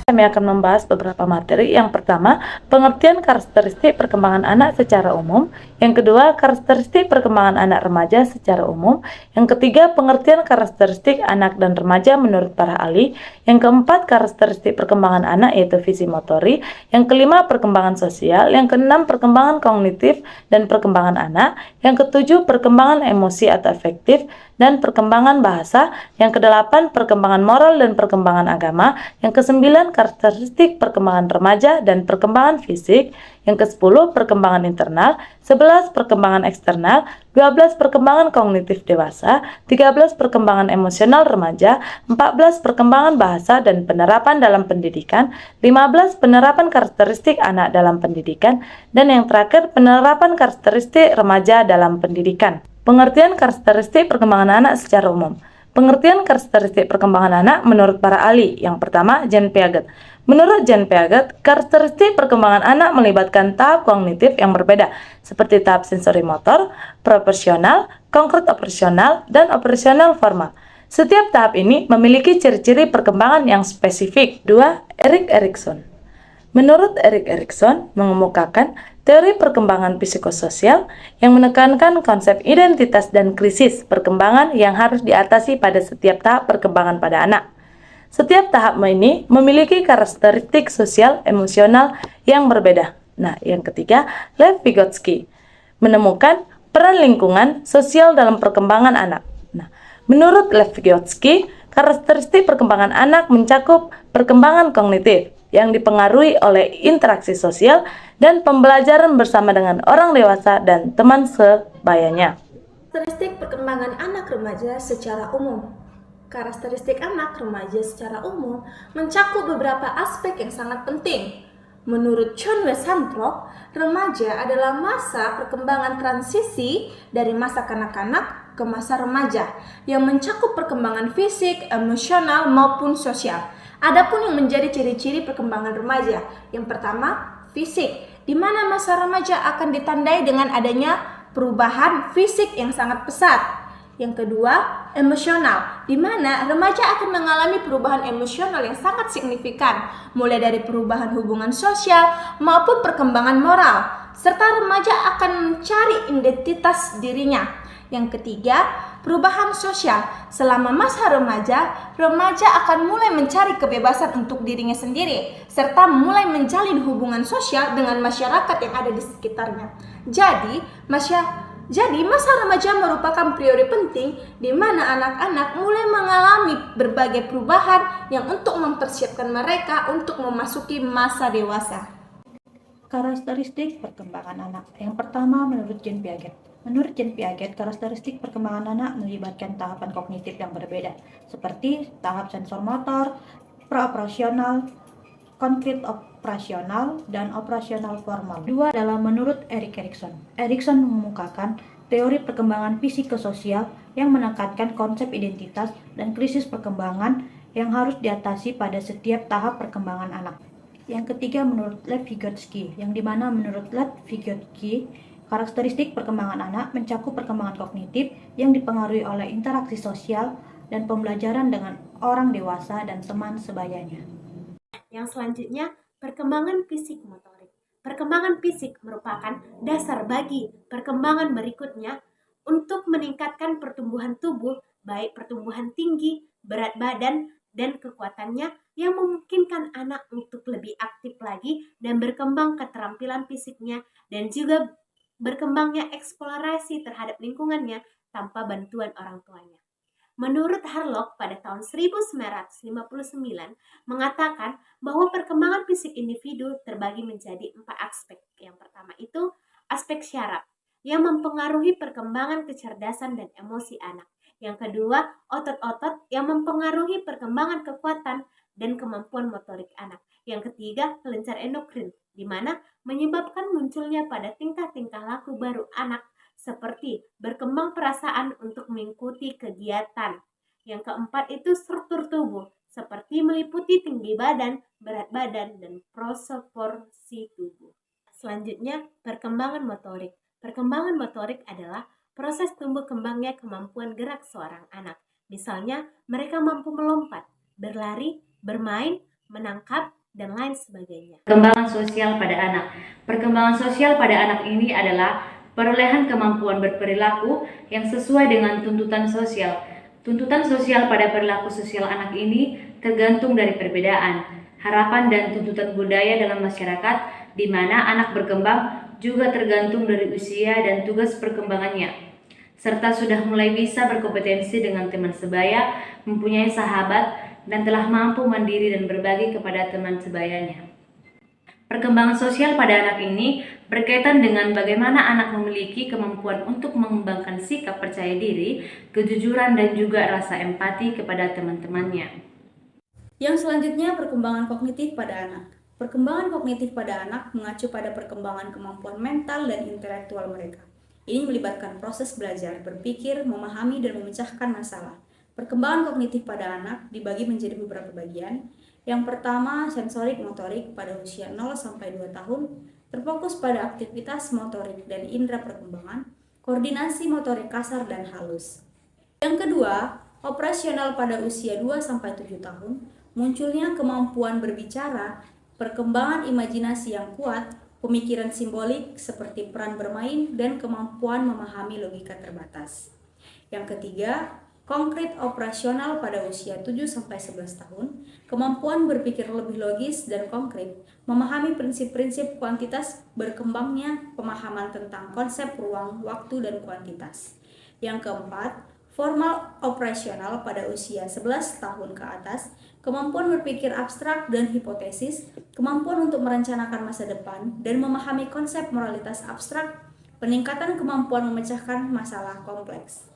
Kami akan membahas beberapa materi. Yang pertama, pengertian karakteristik perkembangan anak secara umum. Yang kedua, karakteristik perkembangan anak remaja secara umum. Yang ketiga, pengertian karakteristik anak dan remaja menurut para ahli. Yang keempat, karakteristik perkembangan anak yaitu visi motori. Yang kelima, perkembangan sosial. Yang keenam, perkembangan kognitif dan perkembangan anak. Yang ketujuh, perkembangan emosi atau afektif dan perkembangan bahasa. Yang kedelapan, perkembangan moral dan perkembangan agama. Yang kesembilan, karakteristik perkembangan remaja dan perkembangan fisik. Yang ke-10, perkembangan internal. 11, perkembangan eksternal. 12, perkembangan kognitif dewasa. 13, perkembangan emosional remaja. 14, perkembangan bahasa dan penerapan dalam pendidikan. 15, penerapan karakteristik anak dalam pendidikan. Dan yang terakhir, penerapan karakteristik remaja dalam pendidikan. Pengertian karakteristik perkembangan anak secara umum. Pengertian karakteristik perkembangan anak menurut para ahli. Yang pertama, Jean Piaget. Menurut Jean Piaget, karakteristik perkembangan anak melibatkan tahap kognitif yang berbeda, seperti tahap sensori motor, proporsional, konkret operasional, dan operasional formal. Setiap tahap ini memiliki ciri-ciri perkembangan yang spesifik. 2. Erik Erikson. Menurut Erik Erikson, mengemukakan teori perkembangan psikososial yang menekankan konsep identitas dan krisis perkembangan yang harus diatasi pada setiap tahap perkembangan pada anak. Setiap tahap ini memiliki karakteristik sosial emosional yang berbeda. Nah, yang ketiga, Lev Vygotsky menemukan peran lingkungan sosial dalam perkembangan anak. Nah, menurut Lev Vygotsky, karakteristik perkembangan anak mencakup perkembangan kognitif yang dipengaruhi oleh interaksi sosial dan pembelajaran bersama dengan orang dewasa dan teman sebayanya. Karakteristik perkembangan anak remaja secara umum. Karakteristik anak remaja secara umum mencakup beberapa aspek yang sangat penting. Menurut John Westhanthrope, remaja adalah masa perkembangan transisi dari masa kanak-kanak ke masa remaja yang mencakup perkembangan fisik, emosional, maupun sosial. Adapun yang menjadi ciri-ciri perkembangan remaja, yang pertama, fisik, di mana masa remaja akan ditandai dengan adanya perubahan fisik yang sangat pesat. Yang kedua, emosional, di mana remaja akan mengalami perubahan emosional yang sangat signifikan, mulai dari perubahan hubungan sosial maupun perkembangan moral, serta remaja akan mencari identitas dirinya. Yang ketiga, perubahan sosial. Selama masa remaja, remaja akan mulai mencari kebebasan untuk dirinya sendiri, serta mulai menjalin hubungan sosial dengan masyarakat yang ada di sekitarnya. Jadi masa remaja merupakan periode penting di mana anak-anak mulai mengalami berbagai perubahan yang untuk mempersiapkan mereka untuk memasuki masa dewasa. Karakteristik perkembangan anak. Yang pertama, menurut Jean Piaget. Menurut Jean Piaget, karakteristik perkembangan anak melibatkan tahapan kognitif yang berbeda, seperti tahap sensor motor, praoperasional, konkret operasional, dan operasional formal. Dua adalah menurut Erik Erikson. Erikson mengemukakan teori perkembangan psikososial yang menekankan konsep identitas dan krisis perkembangan yang harus diatasi pada setiap tahap perkembangan anak. Yang ketiga menurut Lev Vygotsky, yang dimana menurut Lev Vygotsky, karakteristik perkembangan anak mencakup perkembangan kognitif yang dipengaruhi oleh interaksi sosial dan pembelajaran dengan orang dewasa dan teman sebayanya. Yang selanjutnya, perkembangan fisik motorik. Perkembangan fisik merupakan dasar bagi perkembangan berikutnya untuk meningkatkan pertumbuhan tubuh, baik pertumbuhan tinggi, berat badan, dan kekuatannya yang memungkinkan anak untuk lebih aktif lagi dan berkembang keterampilan fisiknya dan juga berkembangnya eksplorasi terhadap lingkungannya tanpa bantuan orang tuanya. Menurut Harlock pada tahun 1959 mengatakan bahwa perkembangan fisik individu terbagi menjadi 4 aspek. Yang pertama itu aspek syaraf yang mempengaruhi perkembangan kecerdasan dan emosi anak. Yang kedua, otot-otot yang mempengaruhi perkembangan kekuatan dan kemampuan motorik anak. Yang ketiga, kelenjar endokrin, di mana menyebabkan munculnya pada tingkah-tingkah laku baru anak seperti berkembang perasaan untuk mengikuti kegiatan. Yang keempat itu struktur tubuh, seperti meliputi tinggi badan, berat badan, dan proporsi tubuh. Selanjutnya, perkembangan motorik. Perkembangan motorik adalah proses tumbuh kembangnya kemampuan gerak seorang anak. Misalnya, mereka mampu melompat, berlari, bermain, menangkap, dan lain sebagainya. Perkembangan sosial pada anak. Perkembangan sosial pada anak ini adalah perolehan kemampuan berperilaku yang sesuai dengan tuntutan sosial. Tuntutan sosial pada perilaku sosial anak ini tergantung dari perbedaan, harapan dan tuntutan budaya dalam masyarakat, di mana anak berkembang juga tergantung dari usia dan tugas perkembangannya, serta sudah mulai bisa berkompetensi dengan teman sebaya, mempunyai sahabat, dan telah mampu mandiri dan berbagi kepada teman sebayanya. Perkembangan sosial pada anak ini berkaitan dengan bagaimana anak memiliki kemampuan untuk mengembangkan sikap percaya diri, kejujuran, dan juga rasa empati kepada teman-temannya. Yang selanjutnya, perkembangan kognitif pada anak. Perkembangan kognitif pada anak mengacu pada perkembangan kemampuan mental dan intelektual mereka. Ini melibatkan proses belajar, berpikir, memahami, dan memecahkan masalah. Perkembangan kognitif pada anak dibagi menjadi beberapa bagian. Yang pertama, sensorik motorik pada usia 0-2 tahun, terfokus pada aktivitas motorik dan indera perkembangan, koordinasi motorik kasar dan halus. Yang kedua, operasional pada usia 2-7 tahun, munculnya kemampuan berbicara, perkembangan imajinasi yang kuat, pemikiran simbolik seperti peran bermain, dan kemampuan memahami logika terbatas. Yang ketiga, konkret operasional pada usia 7-11 tahun, kemampuan berpikir lebih logis dan konkret, memahami prinsip-prinsip kuantitas, berkembangnya pemahaman tentang konsep ruang, waktu, dan kuantitas. Yang keempat, formal operasional pada usia 11 tahun ke atas, kemampuan berpikir abstrak dan hipotesis, kemampuan untuk merencanakan masa depan, dan memahami konsep moralitas abstrak, peningkatan kemampuan memecahkan masalah kompleks.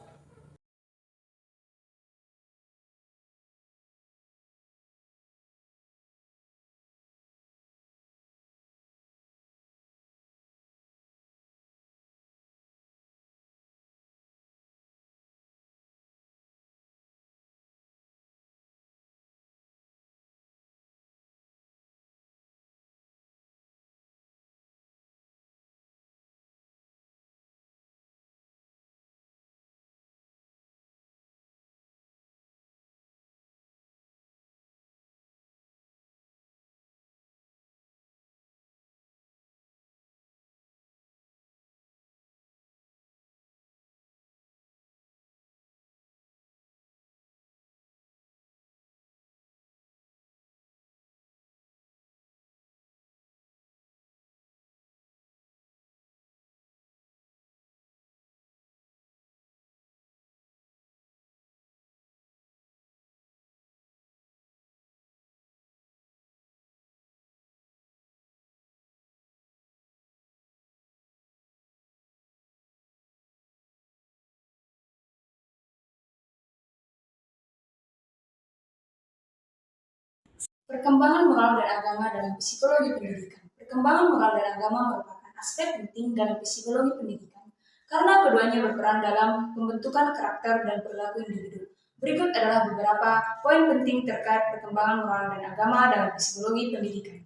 Perkembangan moral dan agama dalam psikologi pendidikan. Perkembangan moral dan agama merupakan aspek penting dalam psikologi pendidikan karena keduanya berperan dalam pembentukan karakter dan perilaku individu. Berikut adalah beberapa poin penting terkait perkembangan moral dan agama dalam psikologi pendidikan.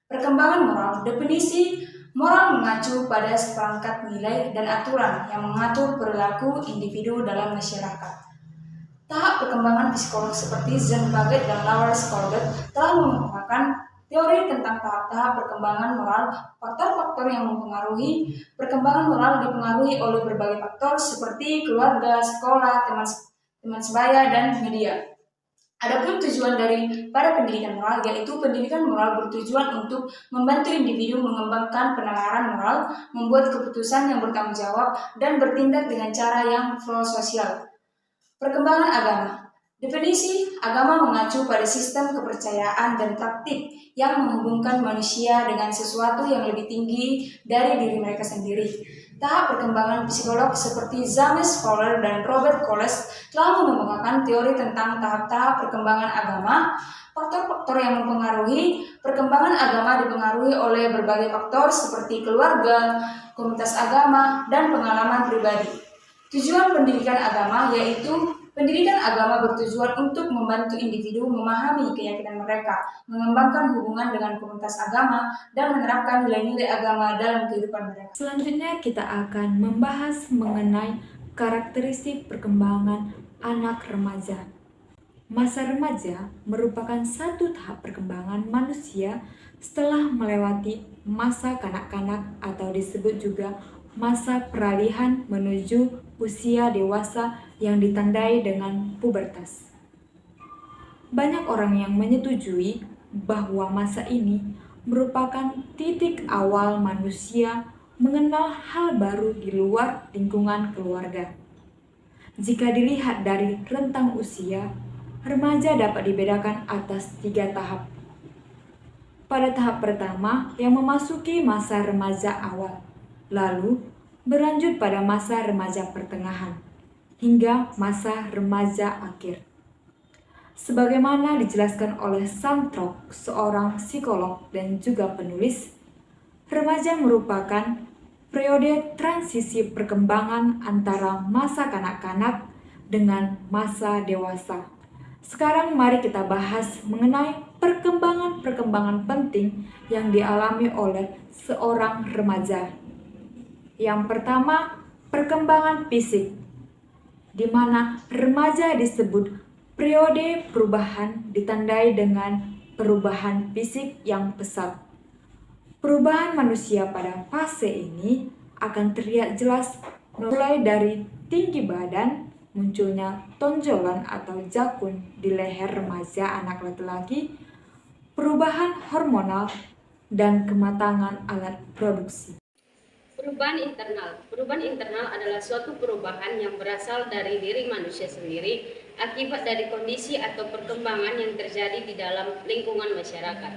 Perkembangan moral. Definisi moral mengacu pada seperangkat nilai dan aturan yang mengatur perilaku individu dalam masyarakat. Tahap perkembangan psikolog seperti Zen Piaget dan Lawrence Corbett telah mengemukakan teori tentang tahap-tahap perkembangan moral. Faktor-faktor yang mempengaruhi perkembangan moral dipengaruhi oleh berbagai faktor seperti keluarga, sekolah, teman sebaya, dan media. Adapun tujuan pada pendidikan moral, yaitu pendidikan moral bertujuan untuk membantu individu mengembangkan penalaran moral, membuat keputusan yang bertanggung jawab, dan bertindak dengan cara yang pro-sosial. Perkembangan agama. Definisi agama mengacu pada sistem kepercayaan dan praktik yang menghubungkan manusia dengan sesuatu yang lebih tinggi dari diri mereka sendiri. Tahap perkembangan psikolog seperti James Fowler dan Robert Colles telah mengemukakan teori tentang tahap-tahap perkembangan agama. Faktor-faktor yang mempengaruhi perkembangan agama dipengaruhi oleh berbagai faktor seperti keluarga, komunitas agama, dan pengalaman pribadi. Tujuan pendidikan agama yaitu pendidikan agama bertujuan untuk membantu individu memahami keyakinan mereka, mengembangkan hubungan dengan komunitas agama, dan menerapkan nilai-nilai agama dalam kehidupan mereka. Selanjutnya kita akan membahas mengenai karakteristik perkembangan anak remaja. Masa remaja merupakan satu tahap perkembangan manusia setelah melewati masa kanak-kanak atau disebut juga masa peralihan menuju usia dewasa yang ditandai dengan pubertas. Banyak orang yang menyetujui bahwa masa ini merupakan titik awal manusia mengenal hal baru di luar lingkungan keluarga. Jika dilihat dari rentang usia, remaja dapat dibedakan atas 3 tahap. Pada tahap pertama yang memasuki masa remaja awal, lalu berlanjut pada masa remaja pertengahan, hingga masa remaja akhir. Sebagaimana dijelaskan oleh Santrok, seorang psikolog dan juga penulis, remaja merupakan periode transisi perkembangan antara masa kanak-kanak dengan masa dewasa. Sekarang mari kita bahas mengenai perkembangan-perkembangan penting yang dialami oleh seorang remaja. Yang pertama, perkembangan fisik, di mana remaja disebut periode perubahan ditandai dengan perubahan fisik yang pesat. Perubahan manusia pada fase ini akan terlihat jelas mulai dari tinggi badan, munculnya tonjolan atau jakun di leher remaja anak laki-laki, perubahan hormonal, dan kematangan alat produksi. Perubahan internal adalah suatu perubahan yang berasal dari diri manusia sendiri akibat dari kondisi atau perkembangan yang terjadi di dalam lingkungan masyarakat.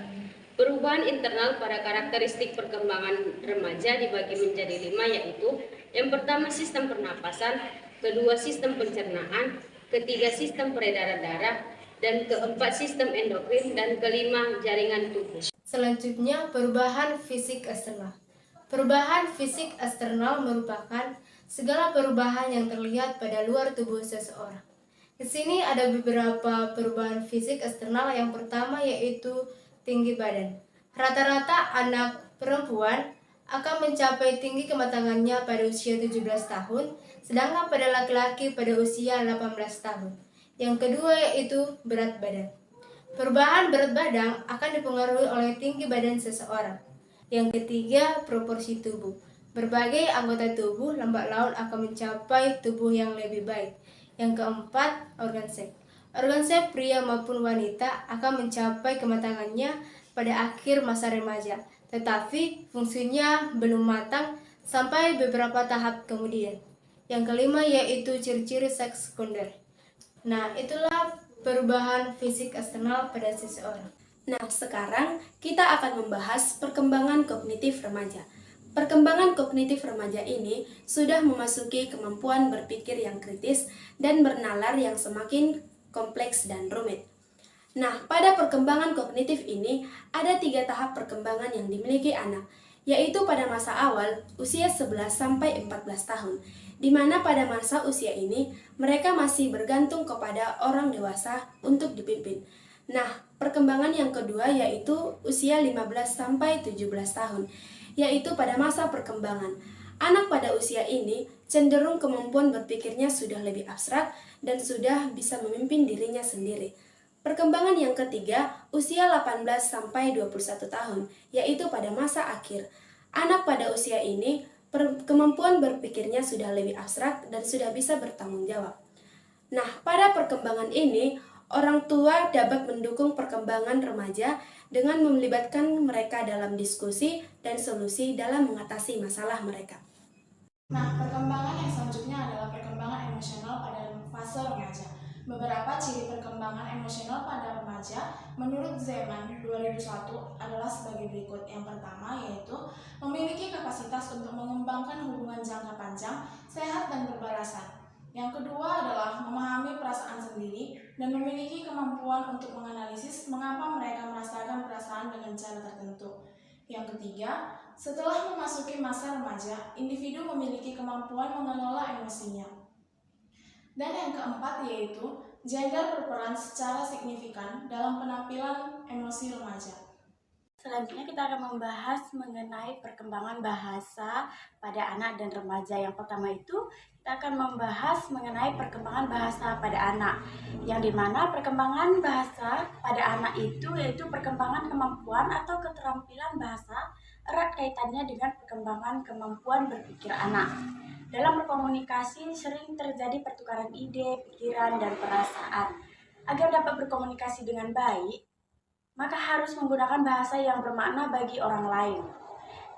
Perubahan internal pada karakteristik perkembangan remaja dibagi menjadi 5, yaitu yang pertama sistem pernapasan, kedua sistem pencernaan, ketiga sistem peredaran darah, dan keempat sistem endokrin, dan kelima jaringan tubuh. Selanjutnya, perubahan fisik eksternal. Perubahan fisik eksternal merupakan segala perubahan yang terlihat pada luar tubuh seseorang. Di sini ada beberapa perubahan fisik eksternal. Yang pertama yaitu tinggi badan. Rata-rata anak perempuan akan mencapai tinggi kematangannya pada usia 17 tahun, sedangkan pada laki-laki pada usia 18 tahun. Yang kedua yaitu berat badan. Perubahan berat badan akan dipengaruhi oleh tinggi badan seseorang. Yang ketiga, proporsi tubuh. Berbagai anggota tubuh lambat laun akan mencapai tubuh yang lebih baik. Yang keempat, organ seks. Organ seks pria maupun wanita akan mencapai kematangannya pada akhir masa remaja, tetapi fungsinya belum matang sampai beberapa tahap kemudian. Yang kelima yaitu ciri-ciri seks sekunder. Nah, itulah perubahan fisik eksternal pada seseorang. Nah, sekarang kita akan membahas perkembangan kognitif remaja. Perkembangan kognitif remaja ini sudah memasuki kemampuan berpikir yang kritis dan bernalar yang semakin kompleks dan rumit. Nah, pada perkembangan kognitif ini ada 3 tahap perkembangan yang dimiliki anak, yaitu pada masa awal usia 11 sampai 14 tahun, di mana pada masa usia ini mereka masih bergantung kepada orang dewasa untuk dipimpin. Nah, perkembangan yang kedua yaitu usia 15 sampai 17 tahun, yaitu pada masa perkembangan. Anak pada usia ini cenderung kemampuan berpikirnya sudah lebih abstrak dan sudah bisa memimpin dirinya sendiri. Perkembangan yang ketiga, usia 18 sampai 21 tahun, yaitu pada masa akhir. Anak pada usia ini kemampuan berpikirnya sudah lebih abstrak dan sudah bisa bertanggung jawab. Nah, pada perkembangan ini, orang tua dapat mendukung perkembangan remaja dengan melibatkan mereka dalam diskusi dan solusi dalam mengatasi masalah mereka. Nah, perkembangan yang selanjutnya adalah perkembangan emosional pada fase remaja. Beberapa ciri perkembangan emosional pada remaja menurut Zeman 2001 adalah sebagai berikut. Yang pertama yaitu memiliki kapasitas untuk mengembangkan hubungan jangka panjang, sehat dan berbalasan. Yang kedua adalah memahami perasaan sendiri dan memiliki kemampuan untuk menganalisis mengapa mereka merasakan perasaan dengan cara tertentu. Yang ketiga, setelah memasuki masa remaja, individu memiliki kemampuan mengelola emosinya. Dan yang keempat yaitu gender berperan secara signifikan dalam penampilan emosi remaja. Selanjutnya kita akan membahas mengenai perkembangan bahasa pada anak dan remaja. Yang pertama itu kita akan membahas mengenai perkembangan bahasa pada anak, yang dimana perkembangan bahasa pada anak itu yaitu perkembangan kemampuan atau keterampilan bahasa erat kaitannya dengan perkembangan kemampuan berpikir anak. Dalam berkomunikasi sering terjadi pertukaran ide, pikiran, dan perasaan. Agar dapat berkomunikasi dengan baik, maka harus menggunakan bahasa yang bermakna bagi orang lain.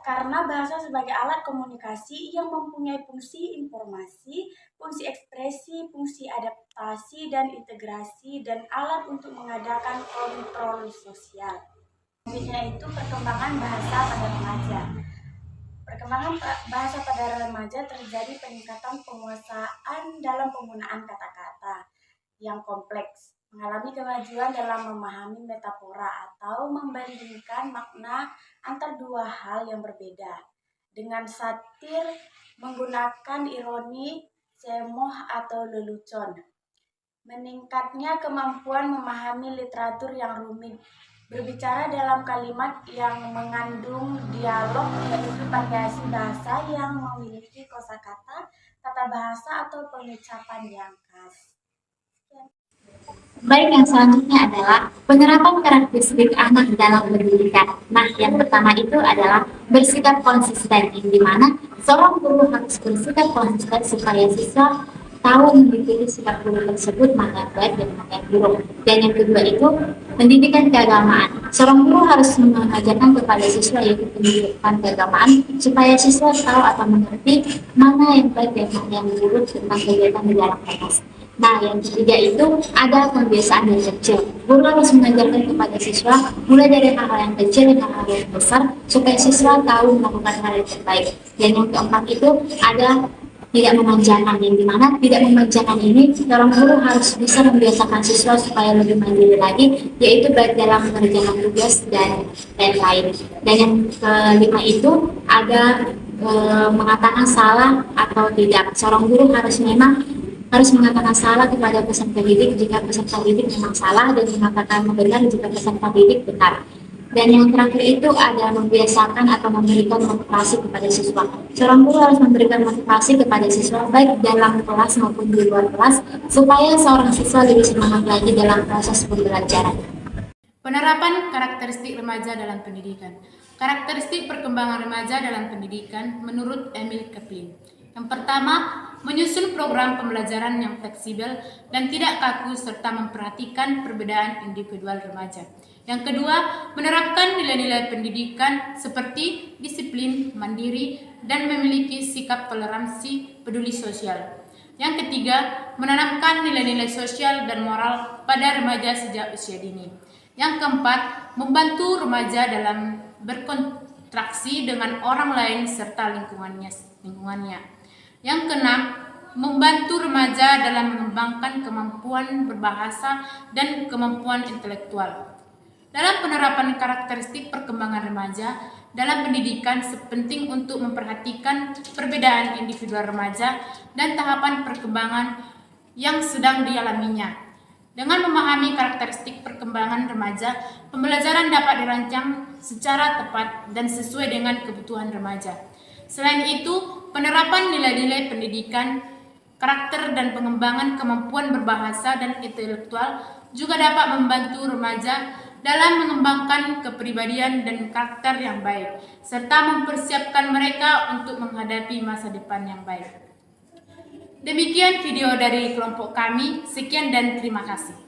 Karena bahasa sebagai alat komunikasi yang mempunyai fungsi informasi, fungsi ekspresi, fungsi adaptasi dan integrasi, dan alat untuk mengadakan kontrol sosial. Selanjutnya itu perkembangan bahasa pada remaja. Perkembangan bahasa pada remaja terjadi peningkatan penguasaan dalam penggunaan kata-kata yang kompleks, mengalami kemajuan dalam memahami metafora atau membandingkan makna antar dua hal yang berbeda, dengan satir menggunakan ironi, cemoh atau lelucon. Meningkatnya kemampuan memahami literatur yang rumit, berbicara dalam kalimat yang mengandung dialog, yaitu variasi bahasa yang memiliki kosakata, tata bahasa atau pengucapan yang khas. Baik, yang selanjutnya adalah penerapan karakteristik anak dalam pendidikan. Nah, yang pertama itu adalah bersikap konsisten, di mana seorang guru harus bersikap konsisten supaya siswa tahu mengikuti sikap guru tersebut, mana yang baik dan mana yang buruk. Dan yang kedua itu pendidikan keagamaan. Seorang guru harus mengajarkan kepada siswa yaitu pendidikan keagamaan supaya siswa tahu atau mengerti mana yang baik dan mana yang buruk tentang kegiatan di dalam kelas. Nah, yang ketiga itu ada kebiasaan yang kecil. Guru harus mengajarkan kepada siswa mulai dari hal-hal yang kecil dan hal-hal yang besar supaya siswa tahu melakukan hal yang terbaik. Dan yang keempat itu ada tidak memanjakan, yang dimana tidak memanjakan ini seorang guru harus bisa membiasakan siswa supaya lebih mandiri lagi, yaitu baik dalam mengerjakan tugas dan lain-lain. Dan yang kelima itu ada mengatakan salah atau tidak. Seorang guru harus mengatakan salah kepada peserta didik jika peserta didik memang salah, dan mengatakan benar jika peserta didik benar. Dan yang terakhir itu ada membiasakan atau memberikan motivasi kepada siswa. Seorang guru harus memberikan motivasi kepada siswa baik dalam kelas maupun di luar kelas supaya seorang siswa lebih semangat lagi dalam proses pembelajaran. Penerapan karakteristik remaja dalam pendidikan. Karakteristik perkembangan remaja dalam pendidikan menurut Emil Kaplan. Yang pertama, menyusun program pembelajaran yang fleksibel dan tidak kaku serta memperhatikan perbedaan individual remaja. Yang kedua, menerapkan nilai-nilai pendidikan seperti disiplin, mandiri, dan memiliki sikap toleransi peduli sosial. Yang ketiga, menanamkan nilai-nilai sosial dan moral pada remaja sejak usia dini. Yang keempat, membantu remaja dalam berkontraksi dengan orang lain serta lingkungannya. Yang keenam, membantu remaja dalam mengembangkan kemampuan berbahasa dan kemampuan intelektual. Dalam penerapan karakteristik perkembangan remaja dalam pendidikan sepenting untuk memperhatikan perbedaan individual remaja dan tahapan perkembangan yang sedang dialaminya. Dengan memahami karakteristik perkembangan remaja, pembelajaran dapat dirancang secara tepat dan sesuai dengan kebutuhan remaja. Selain itu, penerapan nilai-nilai pendidikan, karakter dan pengembangan kemampuan berbahasa dan intelektual juga dapat membantu remaja dalam mengembangkan kepribadian dan karakter yang baik, serta mempersiapkan mereka untuk menghadapi masa depan yang baik. Demikian video dari kelompok kami, sekian dan terima kasih.